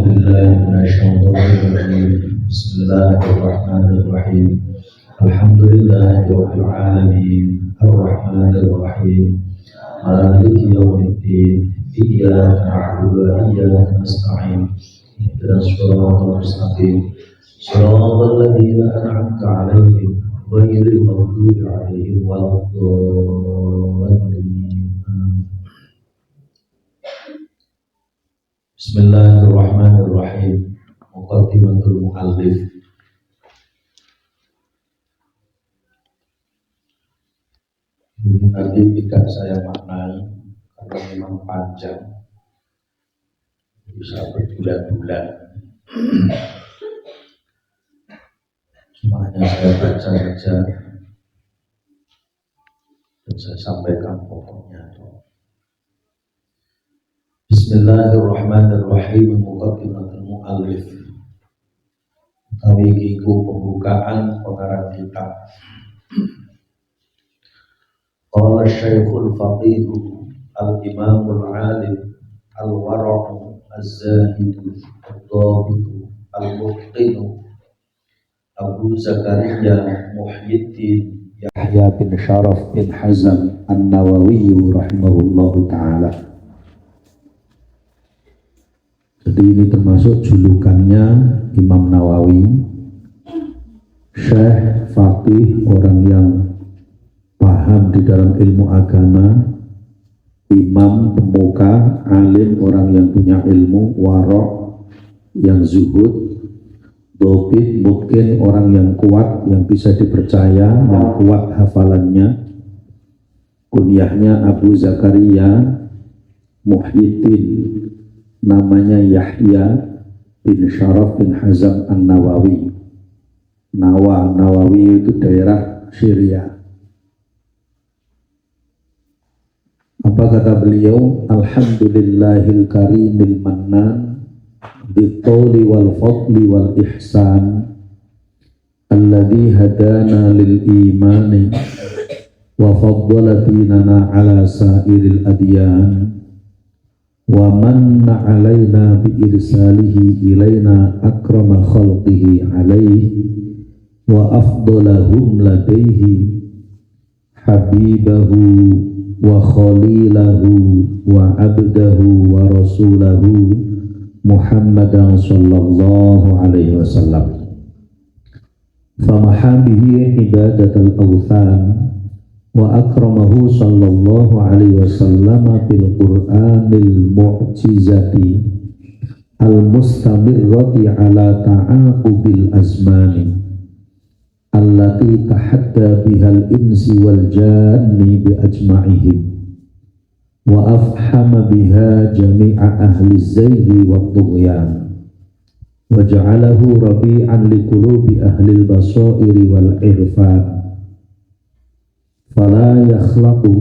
بالله من الشيطان الرجيم بسم الله الرحمن الرحيم الحمد لله رب العالمين الرحمن الرحيم مالك يوم الدين إياك نعبد وإياك نستعين اهدنا الصراط المستقيم صراط الذين أنعمت عليهم غير المغضوب عليهم ولا الضالين. Bismillahirrahmanirrahim. Muqaddimatul muallif. Ini nanti tidak saya maknai karena memang panjang, bisa berbulan-bulan. Cuma hanya saya baca saja dan saya sampaikan pokoknya. Bismillahirrahmanirrahim. Muqaddimatul muallif. Utawi iku pembukaan pengarang kitab. Qala Syekhul Faqih Al-Imamul Alim Al-Wara'u Az-Zahidu Al-Dhabitu Al-Muqtinu Abu Zakaria Muhyiddin Yahya bin Sharaf bin Hazm An-Nawawi rahimahullahu ta'ala. Jadi ini termasuk julukannya Imam Nawawi, Syekh, Faqih, orang yang paham di dalam ilmu agama, imam, pemuka, alim, orang yang punya ilmu, warok, yang zuhud, dhabit, mungkin orang yang kuat, yang bisa dipercaya, yang kuat hafalannya. Kunyahnya Abu Zakaria Muhyiddin, namanya Yahya bin Sharaf bin Hazm An-Nawawi. Nawawi itu daerah Syria. Apa kata beliau? Alhamdulillahil karimil mannan bitawli wal fadli wal ihsan alladhi hadana lil imani wa faddala dinana ala sairil adyan wa manna alaina bi irsalihi ilaina akrama khalqihi alaihi wa afdalahum ladaihi habibahu wa khalilahu wa abdahu wa rasulahu Muhammadan sallallahu alaihi wasallam. Famahabihi ibadatul awthan wa akramahu sallallahu alaihi wasallam bil qur'anil mu'jizati al mustamirrati ala ta'aqubil azmani allati tahadda bihal insi wal janni bi ajma'ihim wa afhama biha jami'a ahli zayhi wa tughyan wa ja'alahu rabi'an li qulubi ahli al basairi wal irfan fala yakhlaqu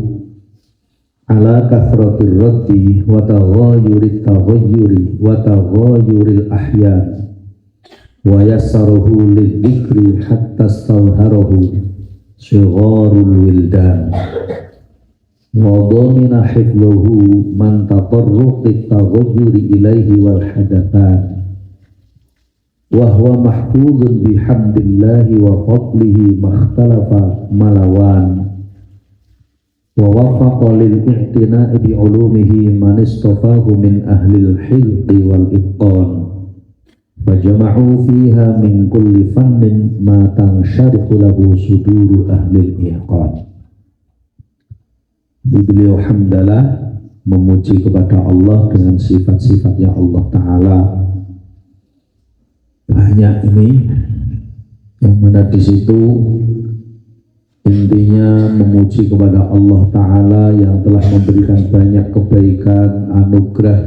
ala kathratir raddi wa taghayyurit taghayyuri wa taghayyuril ahyan wa yassaruhu lidhikri hatta stawharahu shigharul wildan wa dhamina hifdhuhu man tatarruqit taghayyuri ilaihi wal hadathan wa huwa mahfuzun bihamdillahi wa fadlihi makhtalafa malawan wa wafaqa lil i'tina'i bi ulumihi man istafahu min ahlil hilqi wal itqan fajama'u fiha min kulli fannin ma tansyarihu lahu suduru ahlil ihqan. Beliau hamdalah memuji kepada Allah dengan sifat-sifatnya Allah Ta'ala. Banyak ini yang mana di situ intinya memuji kepada Allah Ta'ala yang telah memberikan banyak kebaikan, anugerah,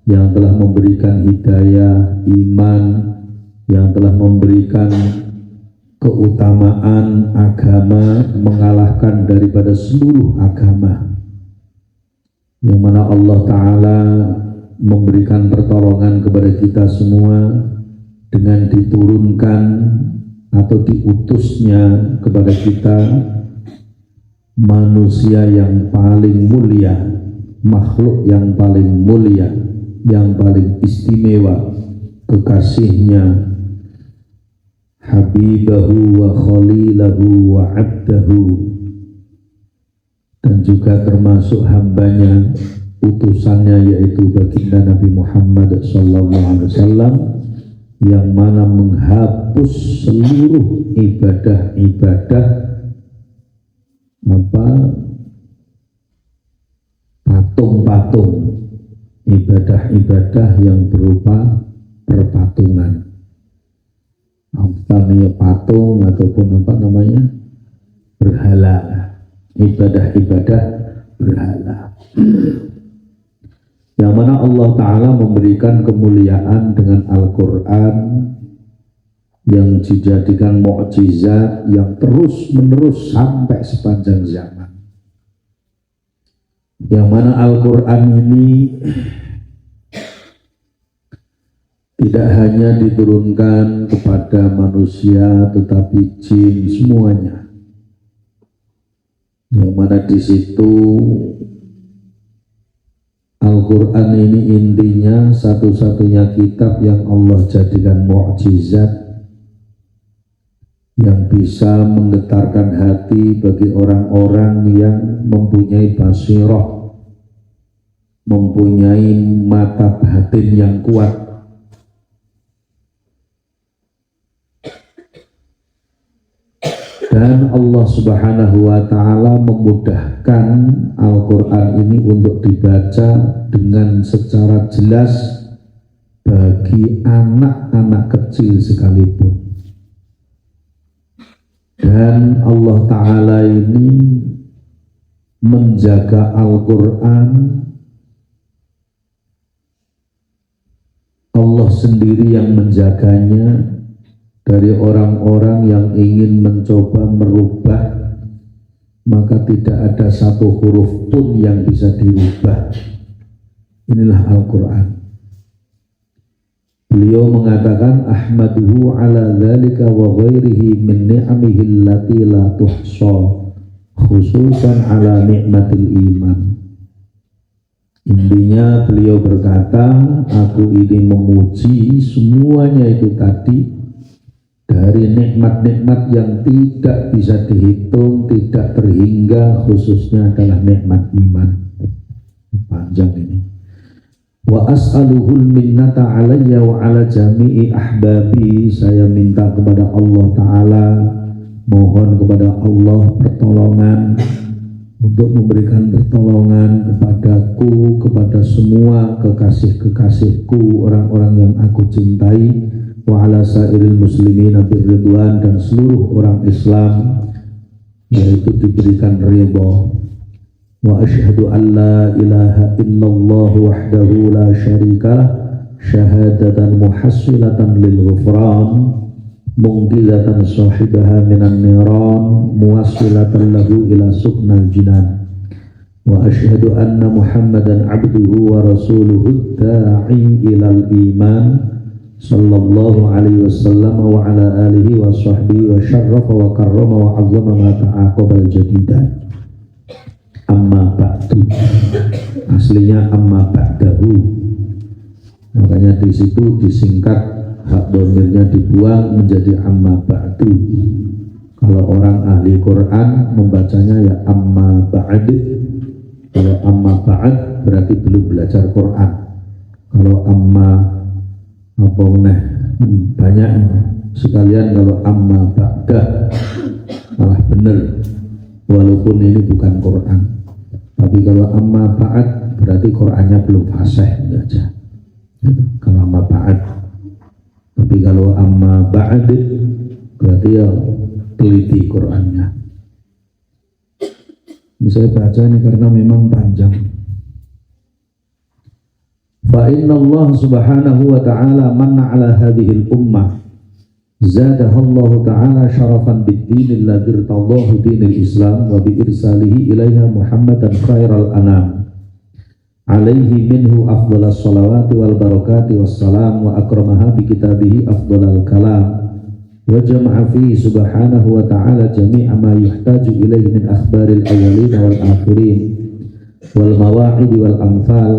yang telah memberikan hidayah, iman, yang telah memberikan keutamaan agama, mengalahkan daripada seluruh agama, yang mana Allah Ta'ala memberikan pertolongan kepada kita semua dengan diturunkan atau diutusnya kepada kita manusia yang paling mulia, makhluk yang paling mulia, yang paling istimewa, kekasihnya, habibahu wa khalilahu wa abdahu, dan juga termasuk hambanya, utusannya, yaitu baginda Nabi Muhammad SAW, yang mana menghapus seluruh ibadah-ibadah patung-patung, ibadah-ibadah yang berupa perpatungan, misalnya patung ataupun berhala, ibadah-ibadah berhala, yang mana Allah Ta'ala memberikan kemuliaan dengan Al-Quran yang dijadikan mukjizat yang terus menerus sampai sepanjang zaman, yang mana Al-Quran ini tidak hanya diturunkan kepada manusia tetapi jin semuanya, yang mana di situ Al-Quran ini intinya satu-satunya kitab yang Allah jadikan mukjizat yang bisa menggetarkan hati bagi orang-orang yang mempunyai basirah, mempunyai mata batin yang kuat. Dan Allah Subhanahu wa Ta'ala memudahkan Al-Quran ini untuk dibaca dengan secara jelas bagi anak-anak kecil sekalipun. Dan Allah Ta'ala ini menjaga Al-Quran, Allah sendiri yang menjaganya dari orang-orang yang ingin mencoba merubah, maka tidak ada satu huruf pun yang bisa dirubah. Inilah Al-Quran. Beliau mengatakan ahmaduhu ala dzalika wa ghairihi min ni'amihi allati la tuhsa, khususan ala nikmatil iman. Intinya beliau berkata, aku ini memuji semuanya itu tadi dari nikmat-nikmat yang tidak bisa dihitung, tidak terhingga, khususnya adalah nikmat iman. Panjang ini. Wa as'aluhul minnata alayya wa ala jami'i ahbabi. Saya minta kepada Allah Ta'ala, mohon kepada Allah pertolongan untuk memberikan pertolongan kepadaku, kepada semua kekasih-kekasihku, orang-orang yang aku cintai, wa ala sairil muslimina birridwan, dan seluruh orang Islam yaitu diberikan ridha. Wa asyhadu an la ilaha illallah wahdahu la syarikalah, syahadatan muhassilatan lil ghufran, mungkizatan sahibaha minan niran, muwassilatan lahu ila suknal jinan. Wa asyhadu anna Muhammadan abduhu wa rasuluhu da'i ilal iman, sallallahu alaihi wasallam wa ala alihi wa sahbihi wa syarrafa wa karrama wa azzama ma ta'aqabal jadidan. Amma ba'du, aslinya amma ba'dahu, makanya di situ disingkat, hak domirnya dibuang menjadi amma ba'du. Kalau orang ahli Quran membacanya ya amma ba'd. Kalau amma ba'd berarti belum belajar Quran. Kalau amma banyak sekalian, kalau amma ba'dah malah benar, walaupun ini bukan Quran. Tapi kalau amma ba'd berarti Qurannya belum fasih aja. Kalau amma ba'd. Tapi kalau amma ba'd berarti ya teliti Qurannya. Ini saya baca ini karena memang panjang. Fa inna Allah subhanahu wa ta'ala manna ala hadhil ummah, zadaha Allah ta'ala syarafan bid-din alladhi irtadahu dinil Islam wa bi irsalihi ilaiha Muhammadan khairal anam, alaihi minhu afdalas salawati wal barakati wassalam, wa akramaha bi kitabihi afdalal kalam, wa jama'a fihi subhanahu wa ta'ala jami'a ma yuhtaju ilaihi min akhbaril awwalin wal akhirin wal mawa'id wal amthal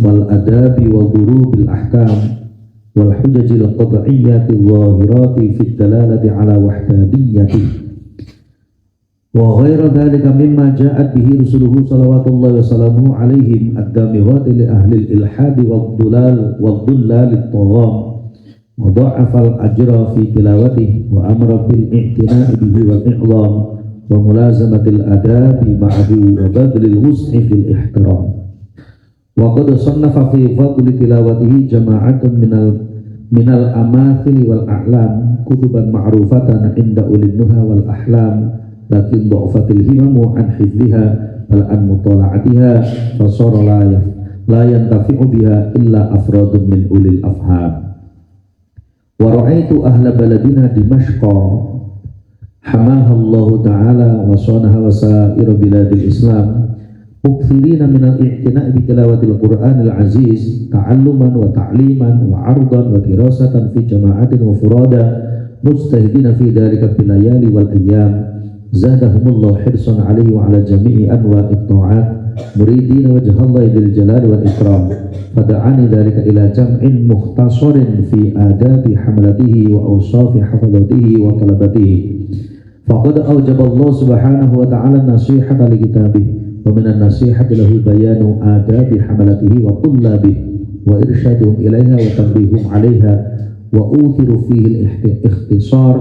wal adabi wa durubil ahkam wal hujajil qad'iyyati dhahirati fi dalalati ala wahdaniyati wa ghairu dhalika mimma ja'at bihi rusuluhu salawatullahi wa salamuhu alaihim ad-damighati li ahli al-ilhadi wad-dullal at-tagham wa dha'afa al-ajra fi tilawatihi wa amara bil i'tina'i bihi wal i'lam wa mulazamatil adabi ma'ahu wa badlil wus'i fil ihtiram wa qad sannafa fi fadli tilawatihi jama'atun minal amathili wal a'lam kutuban ma'rufatan inda ulil nuha wal ahlam lakin du'fatil himamu an hifdhiha wal an mutala'atiha fasara la yantafi'u biha illa afradun min ulil afham wa ra'aitu ahla baladina Dimashqa hamaha Allah ta'ala wa sanaha wa sa'ira biladil Islam mukthirina minal i'tina' bi tilawatil Qur'anil aziz ta'alluman wa ta'liman wa 'ardan wa dirasatan fi jama'atin wa furada mujtahidina fi dhalika bil layali wal ayyam zadahumullah hirsan 'alaihi wa 'ala jami'i anwa'it ta'at muridina wajhallahi dzil jalali wal ikram fada'ani dhalika ila jam'in mukhtasarin fi adabi hamalatihi wa awsafi hafadatihi wa talabatihi faqad awjaba Allah subhanahu wa ta'ala nasihata li kitabihi wa minan nasihati lahu bayanu adabi hamalatihi wa tullabihi wa irsyaduhum ilaiha wa tanbihum 'alaiha wa uthiru fihi al-ikhtisar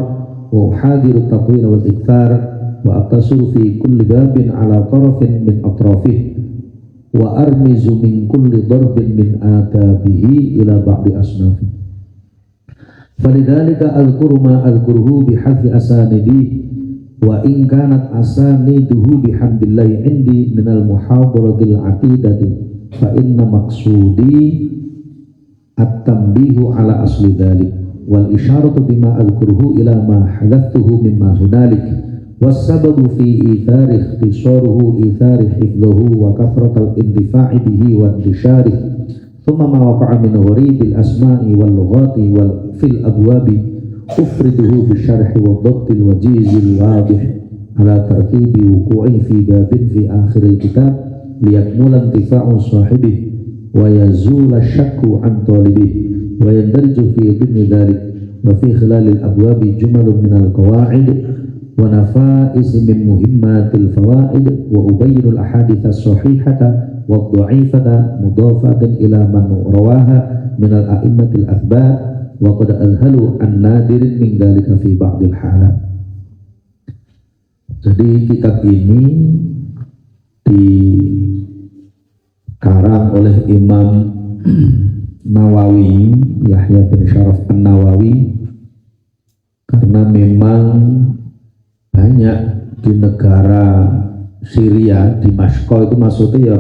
wa uhadiru at-tatwil wal ikthar wa aqtasiru fi kulli babin ala tarafin min atrafihi wa armizu min kulli darbin min adabihi ila ba'di asnafi falidhalika adhkuru ma adhkuruhu bihadfi asanidihi wa in kanat asaniduhu bihamdillahi indi minal muhadaratil aqidati fa inna maqsudi at-tanbihu ala asli dhalik wal isyaratu bima adhkuruhu ila ma hadathtuhu mimma hunalik was-sababu fi ithari ikhtisaruhu ithari hifdhuhu wa kathratal intifa'i bihi wa intishari thumma ma waqa'a min gharibil asma'i wal lughati wal fil abwabi ufriduhu bisyarhi wa dhabtil wajizil wadih ala tartibi wuku'i fi babin fi akhiril kitab liyakmula intifa'u sahibih wa yazula syakku an talibih wa yandarju fi dhimmi dhalik wa fi khilalil abwabi jumalun minal qawa'id wa nafa'is min muhimmatil fawaid wa ubayyinul ahaditha sahihata wa dha'ifata mudafatan ila man rawaha minal a'immatil athbat wa qad alhalu an nadirin min dalika fi ba'dil halat. Jadi kitab ini dikarang oleh Imam Nawawi, Yahya bin Syaraf An-Nawawi, karena memang banyak di negara Syria, di Dimashqa itu maksudnya ya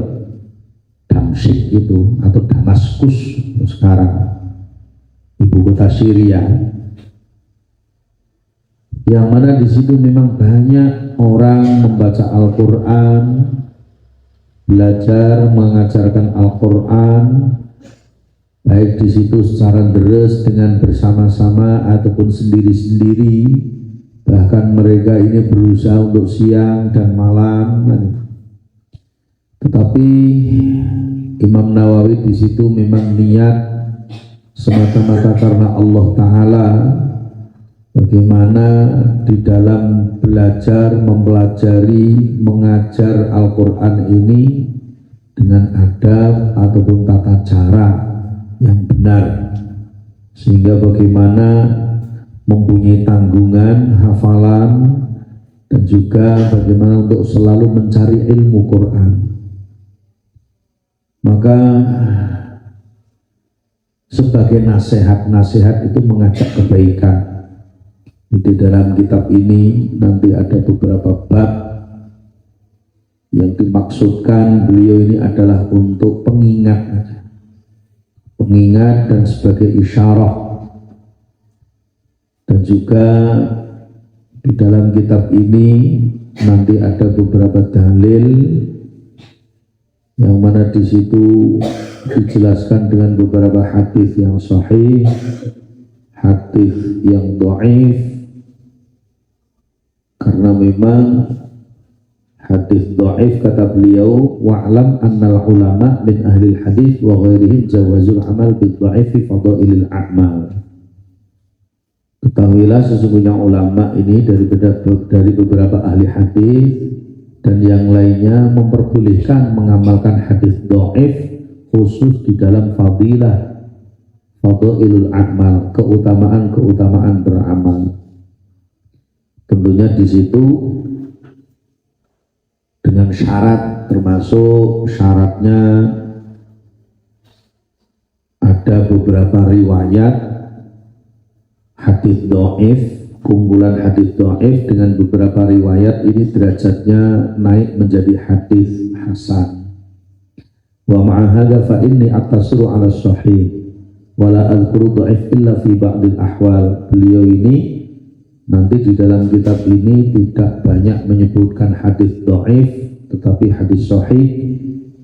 Damsyik itu atau Damaskus sekarang, ibu kota Syria, yang mana di situ memang banyak orang membaca Al-Quran, belajar mengajarkan Al-Quran, baik di situ secara deres dengan bersama-sama ataupun sendiri-sendiri. Bahkan mereka ini berusaha untuk siang dan malam. Tetapi Imam Nawawi di situ memang niat semata-mata karena Allah Ta'ala, bagaimana di dalam belajar, mempelajari, mengajar Al-Quran ini dengan adab ataupun tata cara yang benar, sehingga bagaimana mempunyai tanggungan, hafalan, dan juga bagaimana untuk selalu mencari ilmu Quran. Maka sebagai nasihat-nasihat itu mengajak kebaikan. Di dalam kitab ini nanti ada beberapa bab yang dimaksudkan beliau ini adalah untuk pengingat dan sebagai isyarah. Dan juga di dalam kitab ini nanti ada beberapa dalil yang mana di situ dijelaskan dengan beberapa hadis yang sahih, hadis yang dhaif, karena memang hadis dhaif, kata beliau, wa'lam annal ulama min ahli hadis wa ghairihim jawazul amal bil dhaif fi fadailil a'mal. Ketahuilah sesungguhnya ulama ini dari beberapa ahli hadis dan yang lainnya memperbolehkan mengamalkan hadis dhaif khusus di dalam fadilah fadailul a'mal, keutamaan beramal. Tentunya di situ dengan syarat, termasuk syaratnya ada beberapa riwayat hadis dhaif, kumpulan hadis dhaif dengan beberapa riwayat ini derajatnya naik menjadi hadis hasan. Wa ma'a hadza fa inni aqtasiru 'ala sahih wa la adhkuru dhaif illa fi ba'dil ahwal. Beliau ini nanti di dalam kitab ini tidak banyak menyebutkan hadis dhaif, tetapi hadis sahih,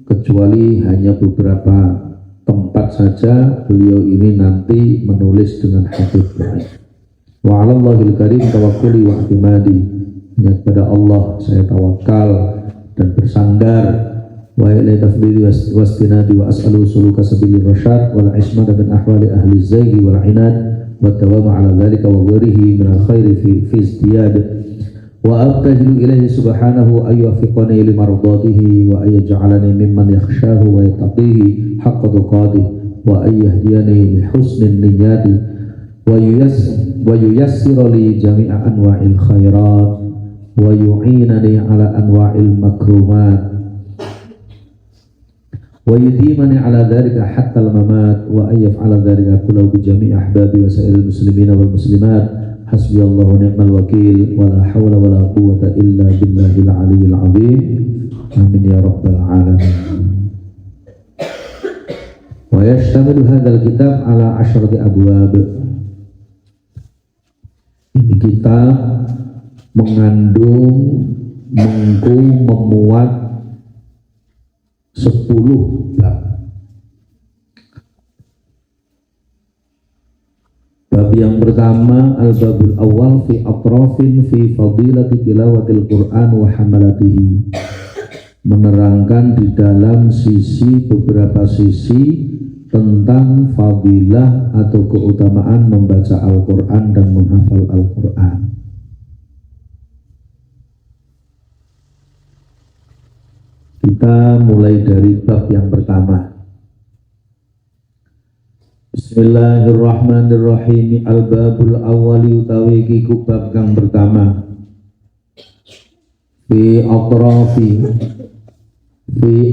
kecuali hanya beberapa tempat saja beliau ini nanti menulis dengan hadis dhaif. Wa 'alallahil karim tawakkuli wa i'timadi. Hanya kepada Allah saya tawakal dan bersandar. Wa ilaihi tafdhili wastinadi wa as'alu suluka sabilir rasyad wal ismata min ahwali ahli zayghi wal inad والدوام على ذلك وغيره من الخير في ازدياد وأبتهل إليه سبحانه أن يوفقني لمرضاته وأن يجعلني ممن يخشاه ويتقيه حق تقاته وأن يهديني لحسن النيات وييسر لي جميع أنواع الخيرات ويعينني على أنواع المكرمات ويديمني على ذلك حتى الممات وأن يفعل ذلك كله بجميع أحبابي وسائر المسلمين والمسلمات. حسبي الله ونعم الوكيل ولا حول ولا قوة إلا بالله العلي العظيم. آمين يا رب العالمين. ويشتمل هذا الكتاب على 10 أبواب. Ini kitab mengandung, memuat 10 bab. Bab yang pertama, al-babul awal fi atrafin fi fadilati tilawatil Qur'an wa hamalatihi. Menerangkan di dalam beberapa sisi tentang fadilah atau keutamaan membaca Al-Qur'an dan menghafal Al-Qur'an. Kita mulai dari bab yang pertama. Bismillahirrahmanirrahim. Al-babul awwali utawi iku bab kang pertama. Fi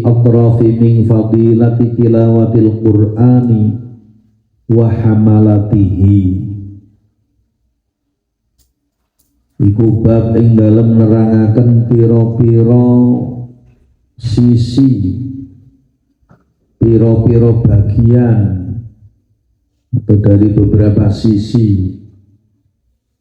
atrafi min fadilati tilawatil Qur'ani wa hamalatihi. Iku bab ing dalem nerangaken pira-pira sisi, piro-piro bagian atau dari beberapa sisi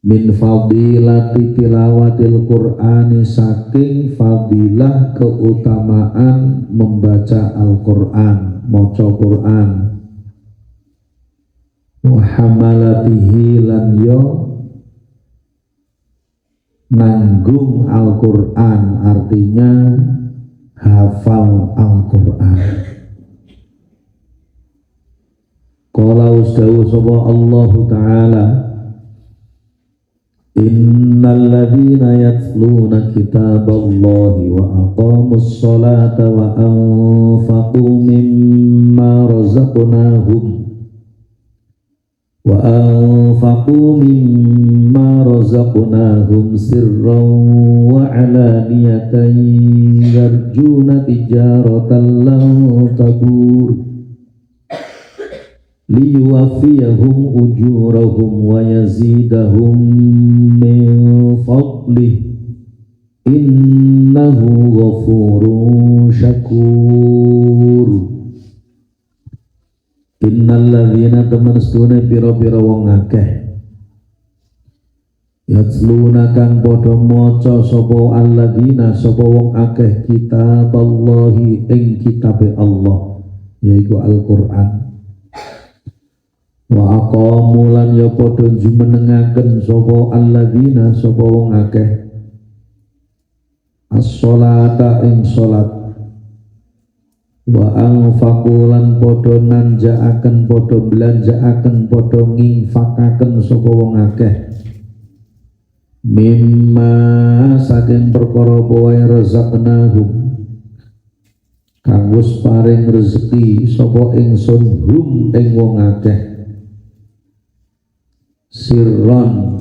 min fadilati tilawatil Qur'ani, saking fadilah keutamaan membaca Al-Qur'an, maca Qur'an, wa hamalatihi lan yo nanggung Al-Qur'an, artinya hafal Al-Qur'an. Qala ustawu sapa Allah Ta'ala, innal ladzina yatluna kitaballahi wa aqamus sholata wa anfaqu mimma razaqnahum sirran wa alaniyatan yarjuna tijaratan lan tabur liyuwaffiyahum ujurahum wa yazidahum min fadlih innahu ghafurun syakur. Innal ladzina tamanstuna pira-pira wong akeh yatluna kang padha maca sapa alladzina sapa wong akeh kitaballahi ing kitabe Allah, yaiku Al-Qur'an. Wa aqamu lan ya padha jumenengaken sapa alladzina sapa wong akeh as-sholata ing sholat, wa anfaqulan podo nanjaaken podo belanjaaken podo nginfakaken sapa wong akeh mimma saking perkara wae rezaqnahum kang wis paring rezeki sapa ingsun hum ing wong akeh sirron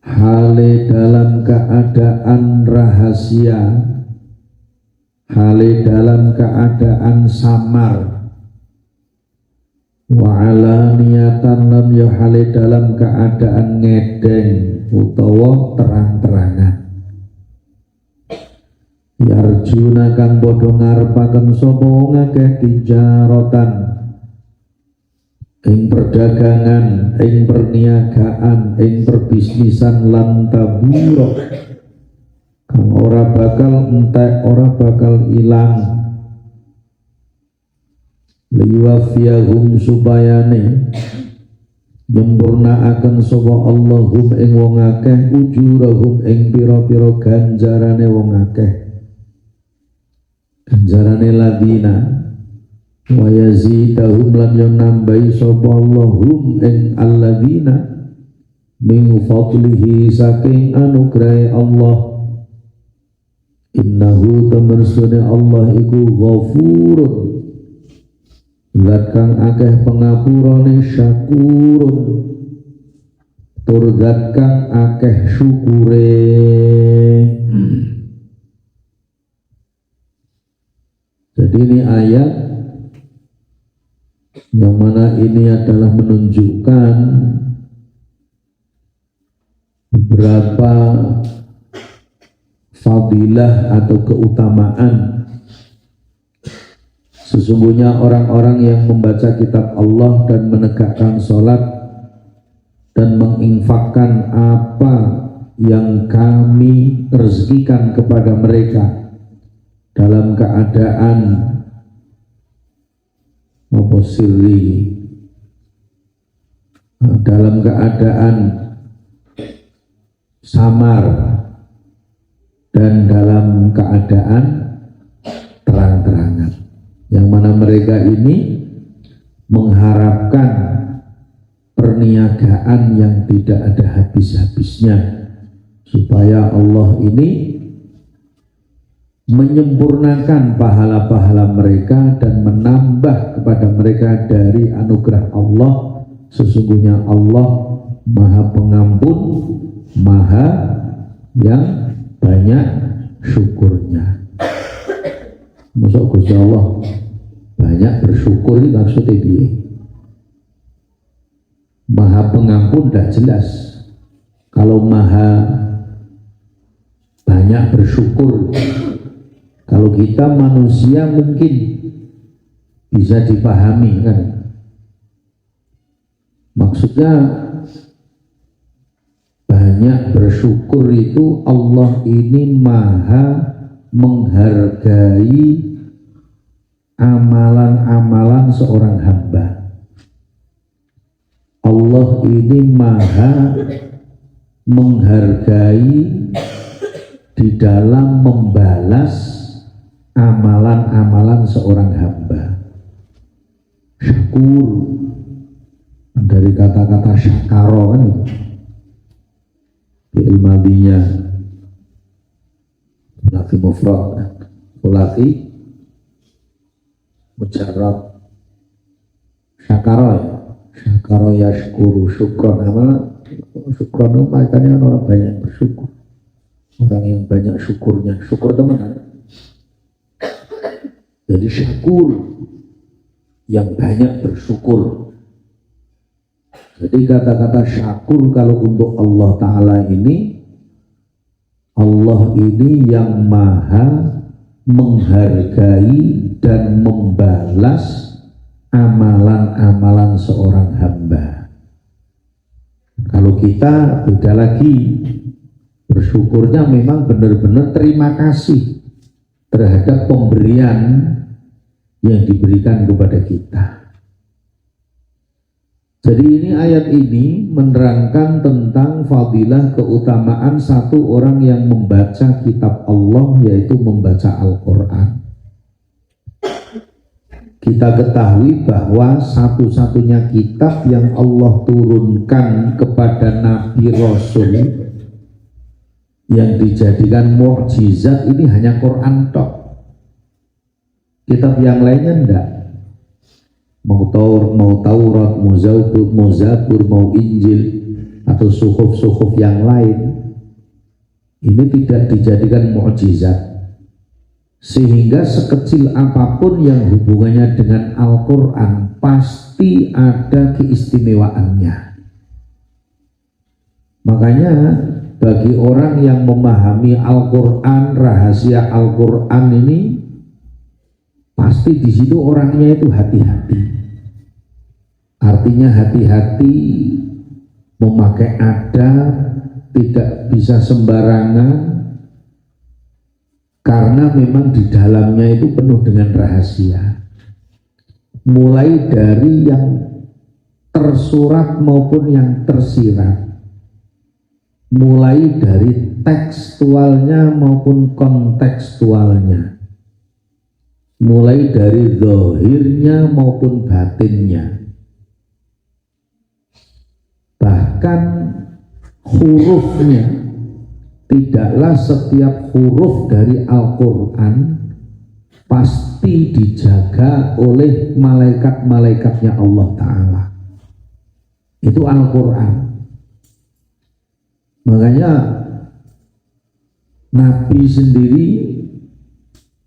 hale dalam keadaan rahasia, hale dalam keadaan samar, wa alaniyatan lan ya hale dalam keadaan ngedeng utawa terang-terangan. Yarjuna kang padha ngarepaken sapa wong akeh tijaratan ing perdagangan, ing perniagaan, ing perbisnisan lan tabura kang ora bakal entek, ora bakal ilang liwafiyahum subayane nyempurnaaken sapa Allahum ing wong akeh ujurahum ing pira-pira ganjarane wong akeh, ganjarane ladina wa yazidahum lan yang nambahi sapa Allahum ing alladzina min fadlihi saking anugrahe Allah. Innahu tamarsune Allah iku ghafurun zat kang akeh pangapurane, syakurun tur zat kang akeh syukure. Jadi ini ayat yang mana ini adalah menunjukkan beberapa fadilah atau keutamaan. Sesungguhnya orang-orang yang membaca kitab Allah dan menegakkan sholat dan menginfakkan apa yang kami rezekikan kepada mereka dalam keadaan maupun sirri, dalam keadaan samar dan dalam keadaan terang-terangan, yang mana mereka ini mengharapkan perniagaan yang tidak ada habis-habisnya, supaya Allah ini menyempurnakan pahala-pahala mereka dan menambah kepada mereka dari anugerah Allah. Sesungguhnya Allah Maha Pengampun, Maha yang banyak syukurnya. Masuk Gusti Allah banyak bersyukur ini maksudnya piye? Maha Pengampun dah jelas. Kalau Maha banyak bersyukur, kalau kita manusia mungkin bisa dipahami kan. Maksudnya banyak bersyukur itu Allah ini maha menghargai amalan-amalan seorang hamba. Allah ini maha menghargai di dalam membalas amalan-amalan seorang hamba. Syukur dari kata-kata syakaro kan, fi'il madhinya laki mufrad, laki mujarrad. Syakaro ya, syakaro yashkuru, syukron. Apa syukron itu makanya orang banyak bersyukur, orang yang banyak syukurnya, syukur teman-teman. Jadi syakur yang banyak bersyukur. Jadi kata-kata syakur kalau untuk Allah Ta'ala ini, Allah ini yang maha menghargai dan membalas amalan-amalan seorang hamba. Kalau kita beda lagi, bersyukurnya memang benar-benar terima kasih terhadap pemberian yang diberikan kepada kita. Jadi ini ayat ini menerangkan tentang fadilah keutamaan satu orang yang membaca kitab Allah, yaitu membaca Al-Quran. Kita ketahui bahwa satu-satunya kitab yang Allah turunkan kepada Nabi Rasul yang dijadikan mukjizat ini hanya Quran tok. Kitab yang lainnya enggak. Mau Taurat, mau Zabur, mau Injil atau suhuf-suhuf yang lain, ini tidak dijadikan mukjizat. Sehingga sekecil apapun yang hubungannya dengan Al-Quran pasti ada keistimewaannya. Makanya bagi orang yang memahami Al-Quran, rahasia Al-Quran ini, pasti di situ orangnya itu hati-hati. Artinya hati-hati memakai adab, tidak bisa sembarangan, karena memang di dalamnya itu penuh dengan rahasia. Mulai dari yang tersurat maupun yang tersirat, mulai dari tekstualnya maupun kontekstualnya, mulai dari zahirnya maupun batinnya, bahkan hurufnya. Tidaklah setiap huruf dari Al-Quran pasti dijaga oleh malaikat-malaikatnya Allah Ta'ala. Itu Al-Quran. Makanya Nabi sendiri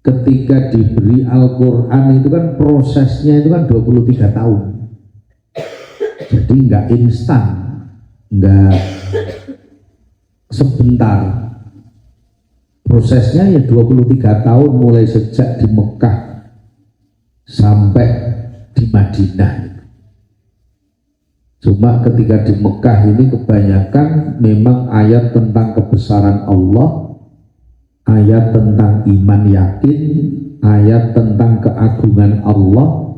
ketika diberi Al-Quran itu kan prosesnya itu kan 23 tahun. Jadi nggak instan, nggak sebentar. Prosesnya ya 23 tahun, mulai sejak di Mekah sampai di Madinah. Cuma ketika di Mekah ini kebanyakan memang ayat tentang kebesaran Allah, ayat tentang iman yakin, ayat tentang keagungan Allah.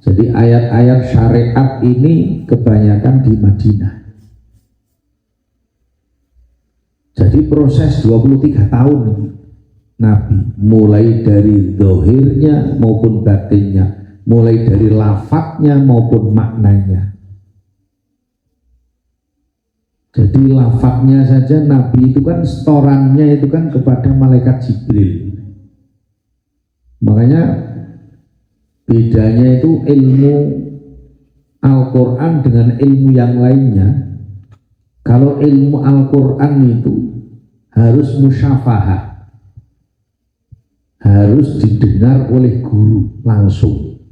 Jadi ayat-ayat syariat ini kebanyakan di Madinah. Jadi proses 23 tahun Nabi, mulai dari zahirnya maupun batinnya, mulai dari lafadznya maupun maknanya. Jadi lafadznya saja Nabi itu kan setorannya itu kan kepada malaikat Jibril. Makanya bedanya itu ilmu Al-Quran dengan ilmu yang lainnya. Kalau ilmu Al-Quran itu harus musyafahah, harus didengar oleh guru langsung.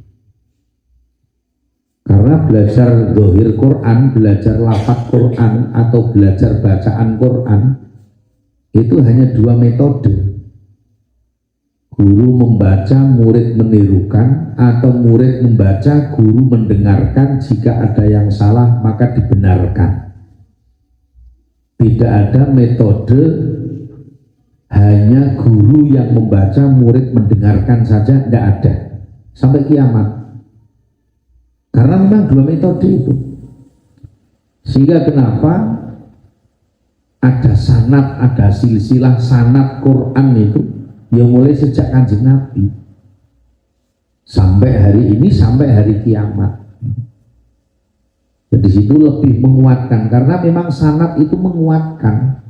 Karena belajar zahir Quran, belajar lafaz Quran atau belajar bacaan Quran itu hanya dua metode. Guru membaca, murid menirukan, atau murid membaca, guru mendengarkan. Jika ada yang salah maka dibenarkan. Tidak ada metode hanya guru yang membaca, murid mendengarkan saja, tidak ada sampai kiamat. Karena memang dua metode itu. Sehingga kenapa ada sanad, ada silsilah sanad Quran itu yang mulai sejak Kanjeng Nabi sampai hari ini, sampai hari kiamat. Di situ lebih menguatkan, karena memang sanad itu menguatkan.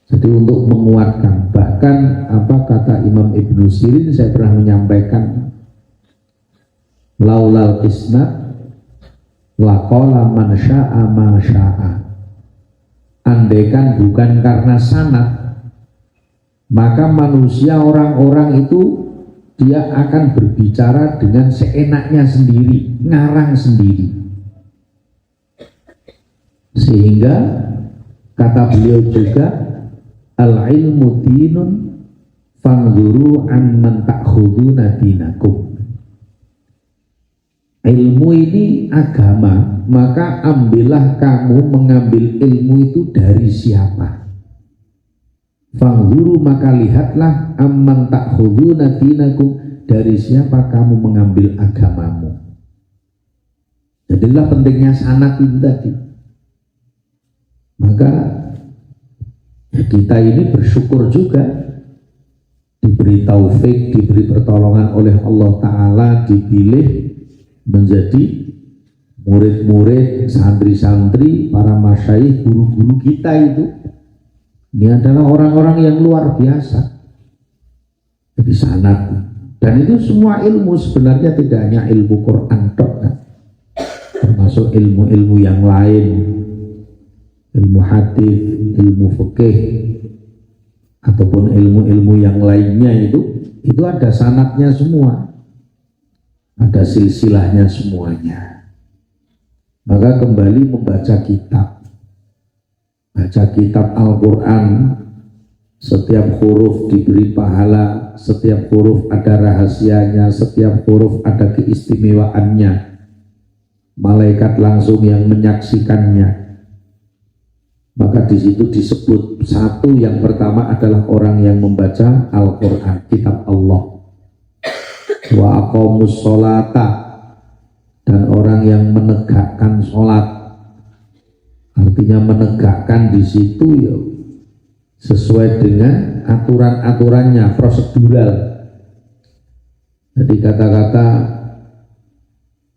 Jadi untuk menguatkan, bahkan apa kata Imam Ibnu Sirin, saya pernah menyampaikan, laulal isnad laqala man sya'a ma sya'a. Andaikan bukan karena sanad, maka manusia, orang-orang itu dia akan berbicara dengan seenaknya sendiri, ngarang sendiri. Sehingga kata beliau juga, al-ilmu dinun fanzuru amman ta'khuduna dinakum. Ilmu ini agama, maka ambillah kamu mengambil ilmu itu dari siapa. Fanzuru, maka lihatlah, amman ta'khuduna dinakum, dari siapa kamu mengambil agamamu. Jadilah pentingnya sanad itu tadi. Maka ya kita ini bersyukur juga diberi taufik, diberi pertolongan oleh Allah Ta'ala, dipilih menjadi murid-murid, santri-santri, para masyayikh, guru-guru kita itu. Ini adalah orang-orang yang luar biasa. Jadi sanad. Dan itu semua ilmu sebenarnya tidak hanya ilmu Quran tok, kan? Termasuk ilmu-ilmu yang lain, ilmu hadis, ilmu fikih, ataupun ilmu-ilmu yang lainnya itu ada sanadnya semua, ada silsilahnya semuanya. Maka kembali membaca kitab, baca kitab Al-Quran, setiap huruf diberi pahala, setiap huruf ada rahasianya, setiap huruf ada keistimewaannya, malaikat langsung yang menyaksikannya. Maka di situ disebut satu, yang pertama adalah orang yang membaca Al-Quran, kitab Allah. Wa aqamus sholata, dan orang yang menegakkan sholat. Artinya menegakkan di situ ya sesuai dengan aturan-aturannya, prosedural. Jadi kata-kata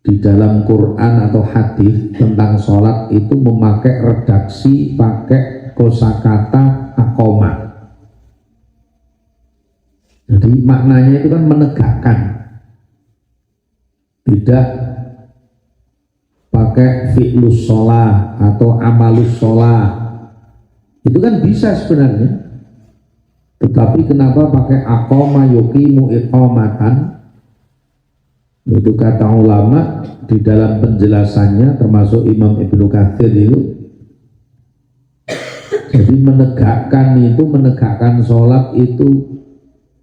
di dalam Quran atau hadis tentang sholat itu memakai redaksi, pakai kosakata aqoma. Jadi maknanya itu kan menegakkan, tidak pakai fi'lus sholah atau amalus sholah. Itu kan bisa sebenarnya, tetapi kenapa pakai aqoma yuqimu iqamatan? Itu kata ulama di dalam penjelasannya, termasuk Imam Ibnu Katsir itu. Jadi menegakkan sholat itu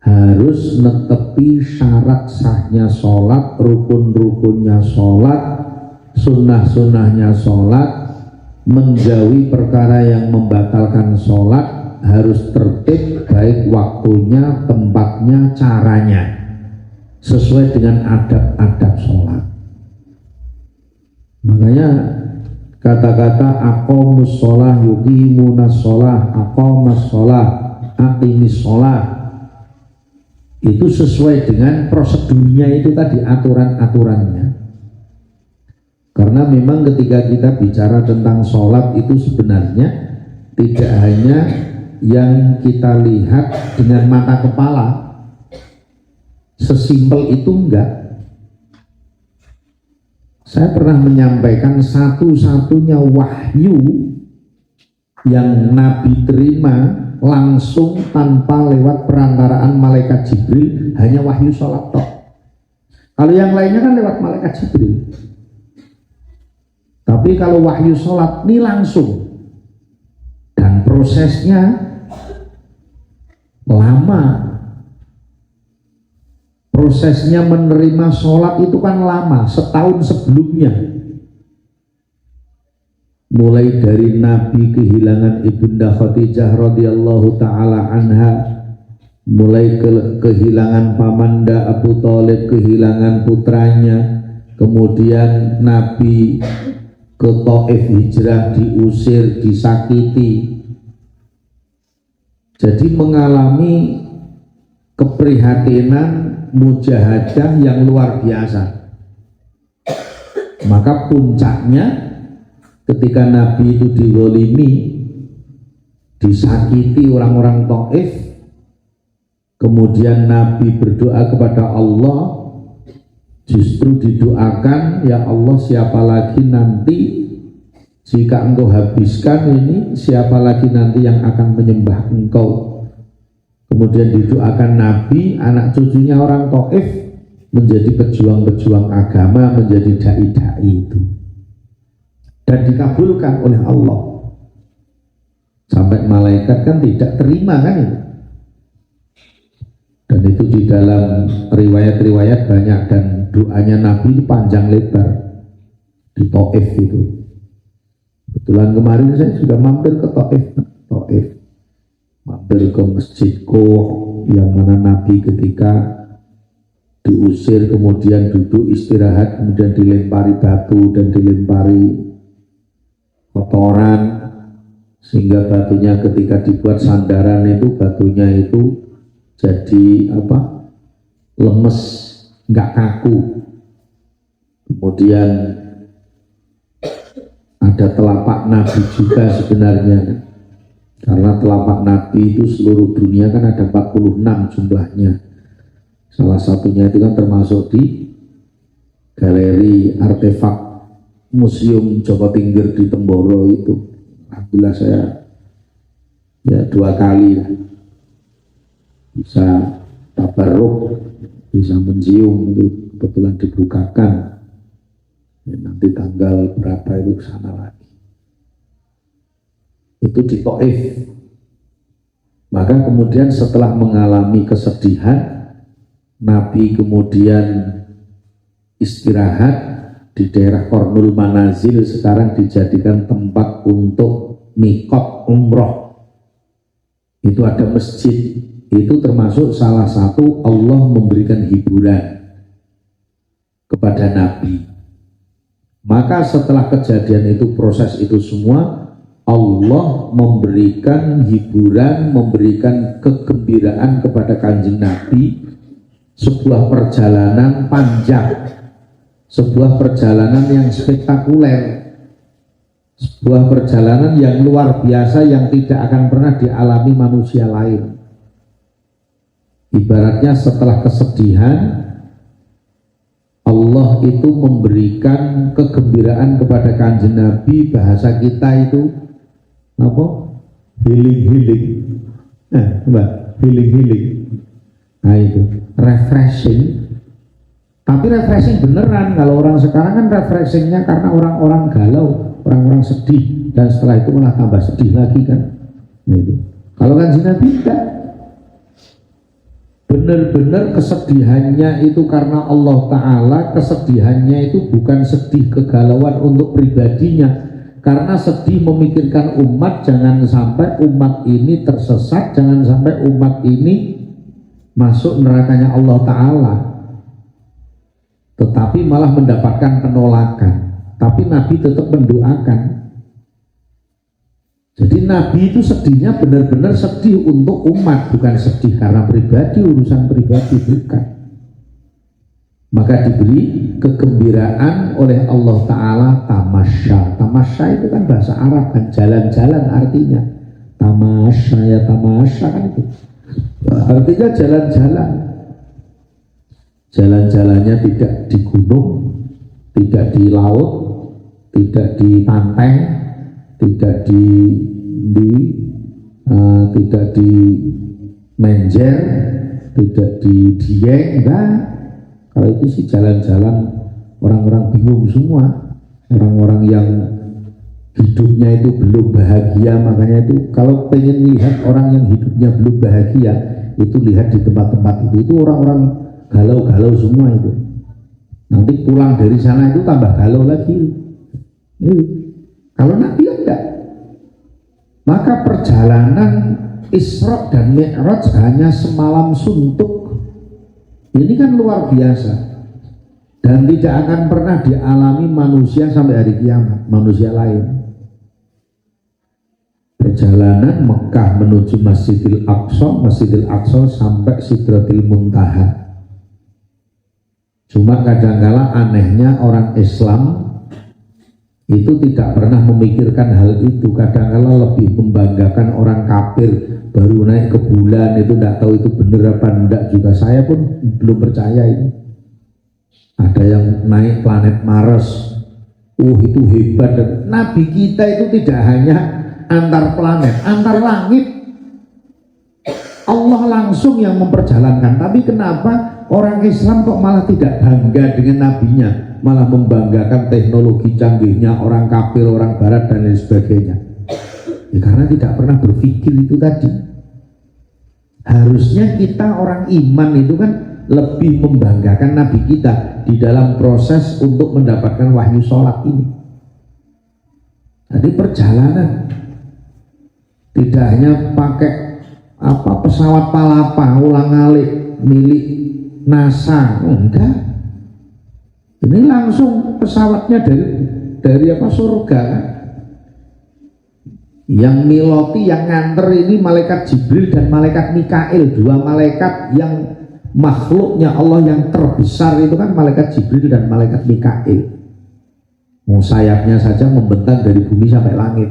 harus netepi syarat sahnya sholat, rukun-rukunnya sholat, sunnah-sunnahnya sholat, menjauhi perkara yang membatalkan sholat, harus tertib baik waktunya, tempatnya, caranya, sesuai dengan adab-adab sholat. Makanya kata-kata aqamus sholah, yuqimunas sholah, aqamas sholah, aqimis sholah, itu sesuai dengan prosedurnya itu tadi, aturan-aturannya. Karena memang ketika kita bicara tentang sholat itu sebenarnya tidak hanya yang kita lihat dengan mata kepala, sesimpel itu enggak. Saya pernah menyampaikan satu-satunya wahyu yang Nabi terima langsung tanpa lewat perantaraan malaikat Jibril hanya wahyu sholat tok. Kalau yang lainnya kan lewat malaikat Jibril. Tapi kalau wahyu sholat ini langsung, dan prosesnya lama. Prosesnya menerima sholat itu kan lama, setahun sebelumnya. Mulai dari Nabi kehilangan Ibunda Khadijah radhiyallahu ta'ala anha, mulai kehilangan pamanda Abu Thalib, kehilangan putranya, kemudian Nabi ke Taif hijrah, diusir, disakiti. Jadi mengalami keprihatinan, mujahadah yang luar biasa. Maka puncaknya ketika Nabi itu dizalimi, disakiti orang-orang Taif, kemudian Nabi berdoa kepada Allah, justru didoakan, ya Allah, siapa lagi nanti jika engkau habiskan ini, siapa lagi nanti yang akan menyembah engkau. Kemudian didoakan Nabi, anak cucunya orang Taif menjadi pejuang-pejuang agama, menjadi dai-dai itu, dan dikabulkan oleh Allah. Sampai malaikat kan tidak terima kan itu. Dan itu di dalam riwayat-riwayat banyak, dan doanya Nabi itu panjang lebar di Taif itu. Kebetulan kemarin saya juga mampir ke Taif, mampir ke Masjid Qo, yang mana Nabi ketika diusir, kemudian duduk istirahat, kemudian dilempari batu dan dilempari kotoran, sehingga batunya ketika dibuat sandaran itu batunya itu jadi lemes, nggak kaku. Kemudian ada telapak Nabi juga sebenarnya, karena telapak Nabi itu seluruh dunia kan ada 46 jumlahnya. Salah satunya itu kan termasuk di galeri artefak Museum Joko Tingkir di Temboro itu. Alhamdulillah saya ya 2 kali bisa tabarruk, bisa mencium, itu kebetulan dibukakan. Ya, nanti tanggal berapa itu kesana lagi. Itu di Taif. Maka kemudian setelah mengalami kesedihan, Nabi kemudian istirahat di daerah Qornul Manazil, sekarang dijadikan tempat untuk mikot umroh. Itu ada masjid, itu termasuk salah satu Allah memberikan hiburan kepada Nabi. Maka setelah kejadian itu, proses itu semua, Allah memberikan hiburan, memberikan kegembiraan kepada Kanjeng Nabi, sebuah perjalanan panjang, sebuah perjalanan yang spektakuler, sebuah perjalanan yang luar biasa yang tidak akan pernah dialami manusia lain. Ibaratnya setelah kesedihan, Allah itu memberikan kegembiraan kepada Kanjeng Nabi. Bahasa kita itu apa? Healing. Healing. Nah itu refreshing. Tapi refreshing beneran. Kalau orang sekarang kan refreshingnya karena orang-orang galau, orang-orang sedih, dan setelah itu malah tambah sedih lagi kan. Nah, itu. Kalau Kanjeng Nabi tidak. Benar-benar kesedihannya itu karena Allah Ta'ala. Kesedihannya itu bukan sedih kegalauan untuk pribadinya, karena sedih memikirkan umat, jangan sampai umat ini tersesat, jangan sampai umat ini masuk nerakanya Allah Ta'ala, tetapi malah mendapatkan penolakan. Tapi Nabi tetap mendoakan. Jadi Nabi itu sedihnya benar-benar sedih untuk umat, bukan sedih karena pribadi, urusan pribadi, bukan. Maka diberi kegembiraan oleh Allah Ta'ala tamasya. Tamasya itu kan bahasa Arab kan, jalan-jalan artinya. Tamasya kan itu. Artinya jalan-jalan. Jalan-jalannya tidak di gunung, tidak di laut, tidak di pantai, tidak tidak di Menjer, tidak di Dieng, enggak. Kalau itu sih jalan-jalan orang-orang bingung semua, orang-orang yang hidupnya itu belum bahagia. Makanya itu kalau pengen lihat orang yang hidupnya belum bahagia, itu lihat di tempat-tempat itu orang-orang galau-galau semua itu. Nanti pulang dari sana itu tambah galau lagi. Kalau Nabi enggak. Maka perjalanan Isra dan Mi'raj hanya semalam suntuk. Ini kan luar biasa. Dan tidak akan pernah dialami manusia sampai hari kiamat, manusia lain. Perjalanan Mekah menuju Masjidil Aqsa sampai Sidratil Muntaha. Cuma kadang-kala anehnya orang Islam itu tidak pernah memikirkan hal itu. Kadang-kala lebih membanggakan orang kafir baru naik ke bulan, itu tidak tahu itu benar apa enggak juga. Saya pun belum percaya ini. Ada yang naik planet Mars, itu hebat. Nabi kita itu tidak hanya antar planet, antar langit. Allah langsung yang memperjalankan. Tapi kenapa orang Islam kok malah tidak bangga dengan nabinya, malah membanggakan teknologi canggihnya orang kafir, orang barat dan lain sebagainya? Ya karena tidak pernah berpikir itu tadi. Harusnya kita orang iman itu kan lebih membanggakan nabi kita di dalam proses untuk mendapatkan wahyu sholat ini. Jadi perjalanan tidak hanya pakai pesawat palapa ulang alik milik NASA, enggak. Ini langsung pesawatnya dari apa, surga kan? Yang miloti, yang nganter ini malaikat Jibril dan malaikat Mikail, dua malaikat yang makhluknya Allah yang terbesar itu kan malaikat Jibril dan malaikat Mikail. Mau sayapnya saja membentang dari bumi sampai langit.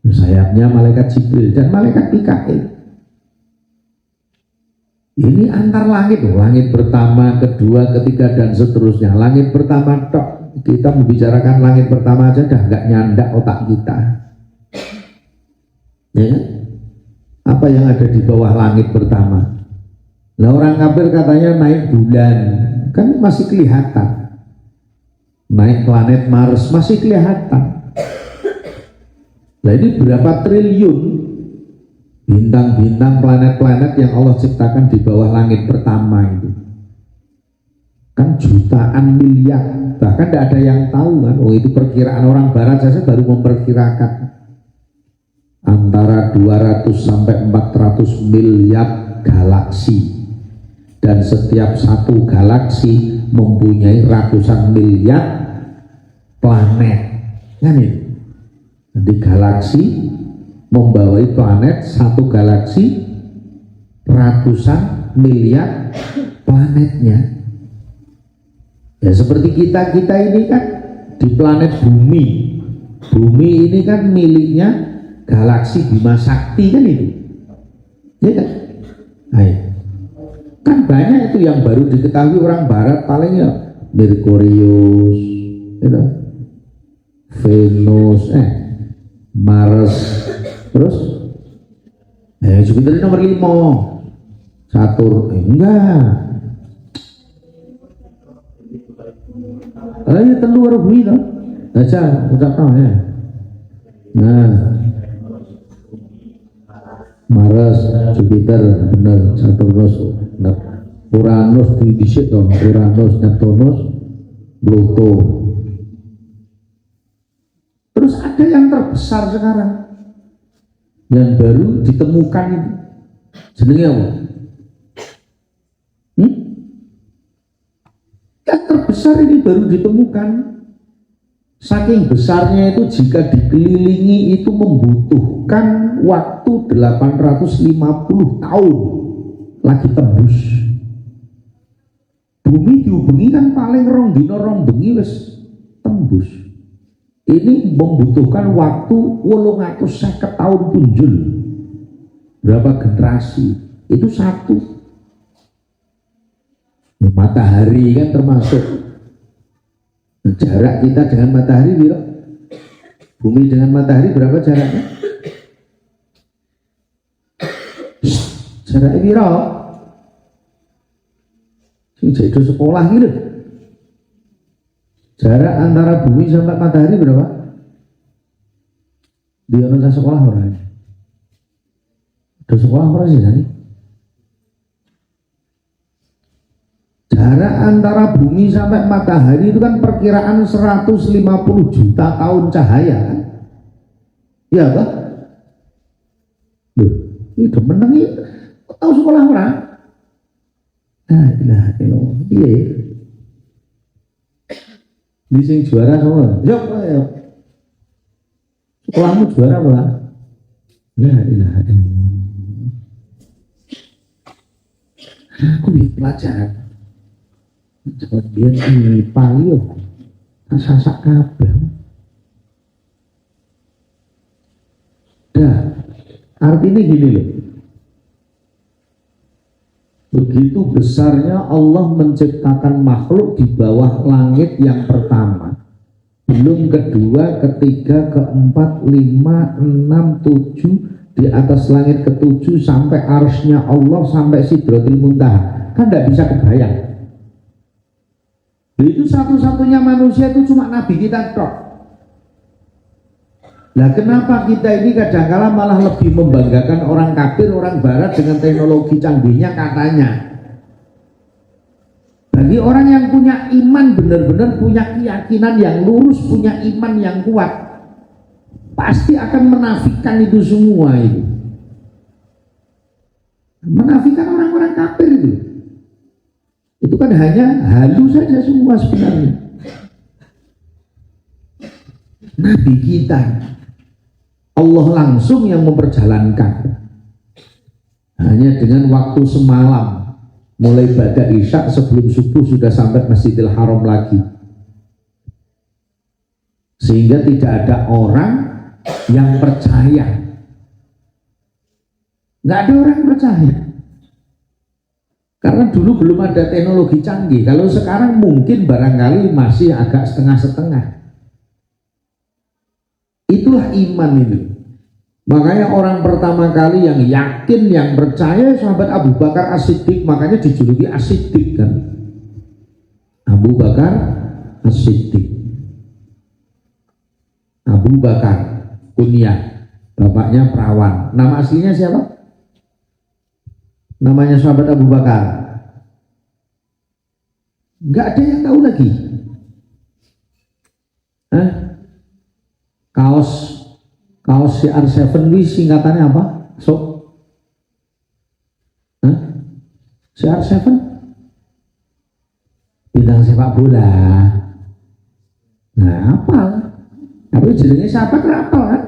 Sayapnya malaikat Jibril dan malaikat Mikail. Ini antar langit, langit pertama, kedua, ketiga dan seterusnya. Langit pertama tok, kita membicarakan langit pertama aja dah nggak nyandak otak kita. Ya, apa yang ada di bawah langit pertama? Nah, orang kafir katanya naik bulan, kan masih kelihatan. Naik planet Mars masih kelihatan. Nah, ini berapa triliun bintang-bintang, planet-planet yang Allah ciptakan di bawah langit pertama itu? Kan jutaan miliar, bahkan tidak ada yang tahu kan. Oh, itu perkiraan orang barat saja baru memperkirakan antara 200 sampai 400 miliar galaksi, dan setiap satu galaksi mempunyai ratusan miliar planet kan itu. Jadi galaksi membawai planet, satu galaksi ratusan miliar planetnya. Ya seperti kita ini kan di planet bumi. Bumi ini kan miliknya galaksi Bima Sakti kan itu, ya kan? Hai. Kan banyak itu yang baru diketahui orang barat, palingnya Merkurius, gitu. Venus, Mars, terus Jupiter nomor 5, Saturn, enggak. Ini telur bumi toh, aja udah tahu ya. Nah, Mars, Jupiter, bener, Saturnus, Uranus dibisik dong, Uranus, Neptunus, Pluto. Terus ada yang terbesar sekarang, yang baru ditemukan ini, jenenge apa? Yang terbesar ini baru ditemukan. Saking besarnya itu jika dikelilingi itu membutuhkan waktu 850 tahun lagi tembus. Bumi dihubungi kan paling rong dino rong bengi wis tembus. Ini membutuhkan waktu 850 tahun punjul. Berapa generasi? Itu satu. Matahari kan termasuk. Jarak kita dengan matahari biro? Bumi dengan matahari berapa jaraknya? Jaraknya biro? Sing jadi sekolah gitu. Jarak antara bumi sampai matahari berapa? Dia nonton sekolah orang. Ada sekolah orang sih tadi. Jarak antara bumi sampai matahari itu kan perkiraan 150 juta tahun cahaya kan? Iya kan? Loh, itu menang ya. Tahu sekolah orang? Nah, iya. Di sing juara semua. Yuk, ayo. Sekolahmu juara apa? La ilaha illallah. Aku bisa pelajaran. Coba dia ini payo, sasak kabeh. Dah, artinya gini loh. Begitu besarnya Allah menciptakan makhluk di bawah langit yang pertama, belum kedua, ketiga, keempat, 5, 6, 7, di atas langit ketujuh sampai arsy-Nya Allah sampai Sidratul Muntaha, kan tidak bisa kebayang. Itu satu-satunya manusia itu cuma Nabi kita tok. Nah, kenapa kita ini kadang-kala malah lebih membanggakan orang kafir, orang barat dengan teknologi canggihnya katanya. Bagi orang yang punya iman, benar-benar punya keyakinan yang lurus, punya iman yang kuat, pasti akan menafikan itu semua itu. Menafikan orang-orang kafir itu. Itu kan hanya halu saja semua sebenarnya. Nabi kita, Allah langsung yang memperjalankan. Hanya dengan waktu semalam, mulai ba'da isya sebelum subuh sudah sampai Masjidil Haram lagi. Sehingga tidak ada orang yang percaya. Nggak ada orang percaya. Karena dulu belum ada teknologi canggih. Kalau sekarang mungkin barangkali masih agak setengah-setengah. Itulah iman itu. Makanya orang pertama kali yang yakin, yang percaya sahabat Abu Bakar As-Siddiq, makanya dijuluki As-Siddiq kan. Abu Bakar As-Siddiq. Abu Bakar kunyah, bapaknya perawan. Nama aslinya siapa? Namanya sahabat Abu Bakar. Nggak ada yang tahu lagi. Kaos CR7 ini singkatannya apa? CR7 bintang sepak bola. Nah, apa? Tapi jenenge sahabat rapal kan?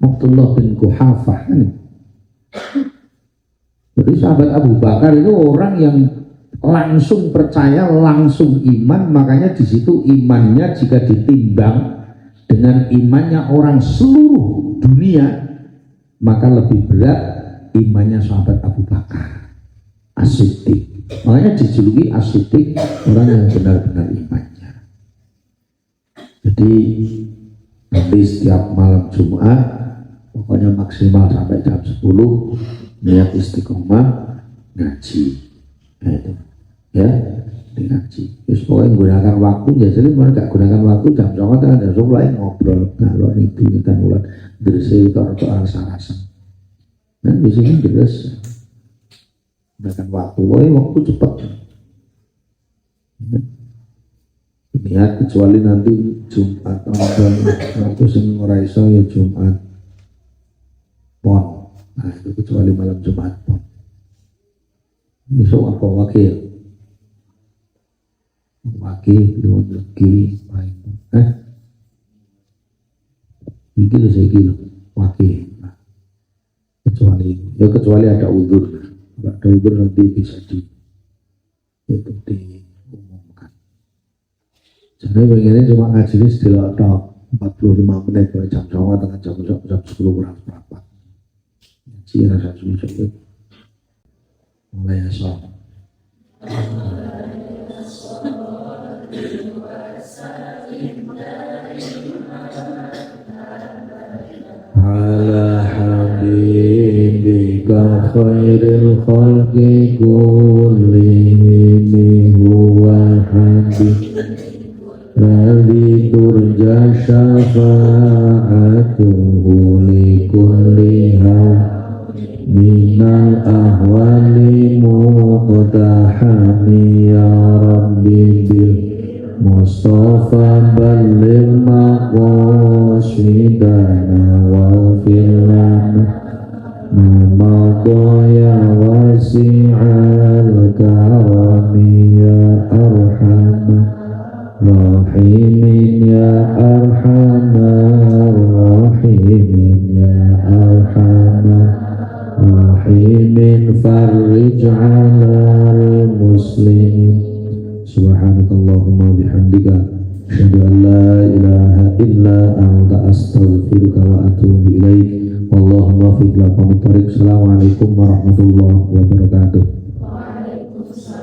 Abdullah bin Quhafah kan? Jadi sahabat Abu Bakar itu orang yang langsung percaya, langsung iman. Makanya di situ imannya jika ditimbang dengan imannya orang seluruh dunia, maka lebih berat imannya sahabat Abu Bakar As-Siddiq. Makanya dijuluki As-Siddiq, orang yang benar-benar imannya. Jadi nanti setiap malam Jumat pokoknya maksimal sampai jam 10 niat istiqomah ngaji. Nah, itu ya, ngaji. Terus pokoknya gunakan waktu ya, jadi mereka gak gunakan waktu jam 9 kan jam 10 ngobrol kalau itu kita mulai dari itu rasa-rasa. Nah di sini jelas gunakan waktu, waktu cepat. Niat kecuali nanti Jumat atau sing ora iso ya Jumat Pon. Nah itu kecuali malam Jumat Pon. Besok apa wakil? Wakil, belum lagi, baik. Iki lho saya kira wakil. Nah, kecuali ada udzur. Kalau ada udzur nanti bisa diumumkan. Jadi begini cuma ngaji ini setelah 45 menit dari jam 9 dengan jam 10 kurang berapa. Ngaji rasa sulit. Mulai esok. Ala habibika khairil khalqi kullihim huwa habib ladzi turja syafa'atuhu li kulli minal ahwali muqtahami ya rabbi bil Mustafa balil maqasidana wa filana mamadaya wasi'al karami ya arhamar rahimin ya arhamar rahimin ya arhamar rahimin farij alal muslimin. Subhanakallahumma bihamdika asyhadu an la ilaha illa anta astaghfiruka wa atubu ilaik. Wallahu muwaffiq ila aqwamit thoriq. Assalamualaikum warahmatullahi wabarakatuh. Waalaikumsalam.